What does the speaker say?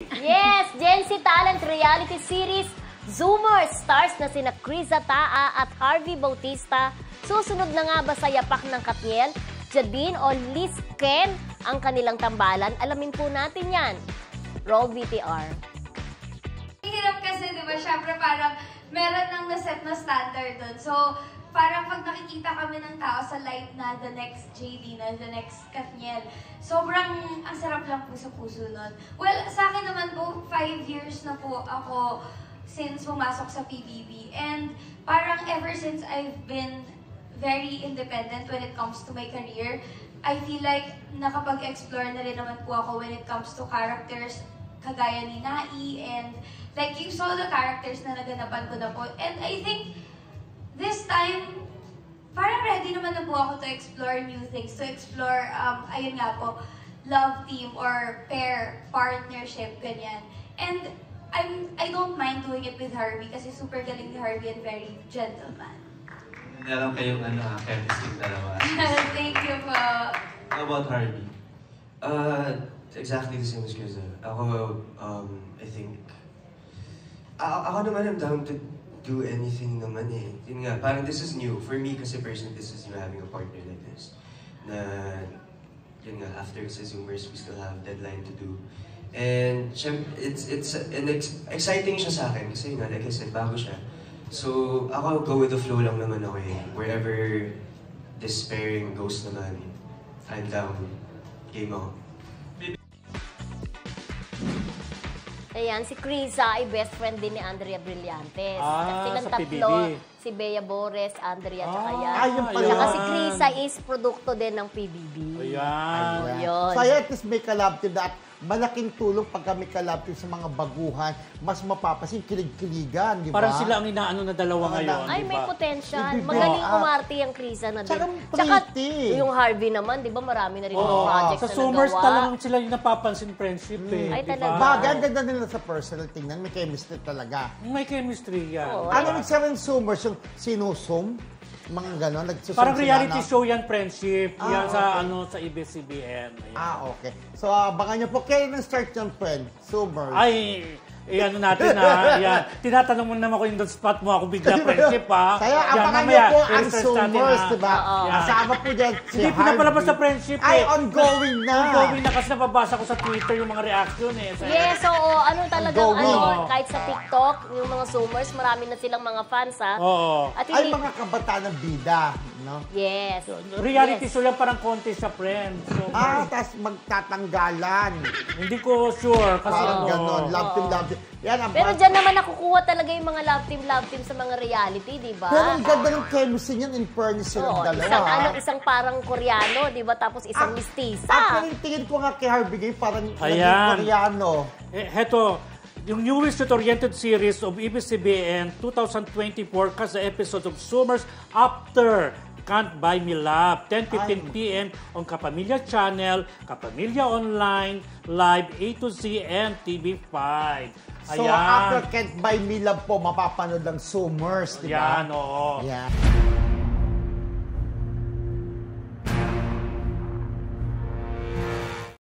Yes, Gen Z Talent Reality Series Zoomers stars na sina Criza Taa at Harvey Bautista. Susunod na nga ba sa yapak ng Katniel, Jadine o Liz Ken ang kanilang tambalan? Alamin po natin yan. Roll VTR. Hirap kasi, di ba? Siyempre parang meron nang naset na standard doon. So, parang pag nakikita kami ng tao sa light na the next JD na, the next Katniel, sobrang ang sarap lang po sa puso nun. Well, sa akin naman po, 5 years na po ako since pumasok sa PBB. And parang ever since I've been very independent when it comes to my career, I feel like nakapag-explore na rin naman po ako when it comes to characters kagaya ni Nai, and like you saw the characters na naganapan ko na po. And I think this time, parang ready naman na po ako to explore new things, to explore, ayun nga po, love team or pair, partnership, ganyan. And I don't mind doing it with Harvey kasi super galing ni Harvey and very gentleman. Meron kayong chemistry dalawa. Thank you po. How about Harvey? Exactly the same as Criza. Ako, I think, ako naman I'm down to do anything naman eh. Yun nga, parang this is new. For me kasi personally, this is new having a partner like this. Na, yun nga, after sa Zoomers, we still have deadline to do. And it's exciting siya sa akin kasi yun nga, like I said, bago siya. So, ako go with the flow lang naman ako eh. Wherever this pairing goes naman, I'm down. Game ako. Ayan, si Criza ay best friend din ni Andrea Brillantes. Silang sa tatlo, PBB. si Bea Bores, Andrea, tsaka yan. Ayun pala. Tsaka si Criza is produkto din ng PBB. Ayan. Yun. So, at least may collab team na at malaking tulong pag kami collab team sa mga baguhan, mas mapapasin, kilig-kiligan, di ba? Parang sila ang inaano na dalawa ngayon. Ay, di may ba? potential. Ibig Magaling mo, umarte yung Criza na din. Tsaka pretty. Yung Harvey naman, di ba marami na rin yung projects Sa na Zoomers nagawa. talagang sila yung napapansin friendship eh. Ay, di ba? talaga. Bagay, ang ganda nila sa personal, tingnan, may chemistry talaga. May chemistry yan. Oo. Ano nagsabi ng Zoomers, yung sinusum? Mga gano'n, nagsusum Parang sila reality na- show yan, friendship. Yan okay. sa ABS-CBN. Okay. So, abangan niyo po. Kailan start yung friend? Zoomers. Ay, ano natin ha. Yan. Tinatanong mo naman ko yung spot mo ako bigla friendship ha. Kaya Yan, abangan niyo mamaya, po ang i-research natin, Zoomers, ha. di ba? Yan. Kasama po dyan si Hindi pinapalabas sa friendship Ay, eh. ongoing na. Ongoing na kasi nababasa ko sa Twitter yung mga reaction eh. Yes, oo. Ano talagang, Ongoing. kahit sa TikTok, yung mga Zoomers, marami na silang mga fans, ha? Oo. At Ay, hindi, mga kabataan ng bida, no? yes. Reality Yes. show yan, parang contest sa friends. So, Tas magtatanggalan. hindi ko sure kasi Parang gano'n. Love team, love team. Yan ang Pero dyan naman nakukuha talaga yung mga love team sa mga reality, di ba? Pero ang ganda ng chemistry niyan, in fairness silang Oo, dalawa. isang parang Koreano, di ba? Tapos isang mistisa. Actually, tingin ko nga kay Harvey Gay, parang naging Ayan. Koreano. Heto, yung newest oriented series of ABS-CBN 2024 kasi episodes of Zoomers After Can't Buy Me Love, 10:15 p.m. on Kapamilya Channel, Kapamilya Online, Live A to Z and TV5. So, after Can't Buy Me Love po, mapapanood ng Zoomers, di ba? Yan, oo. Yan.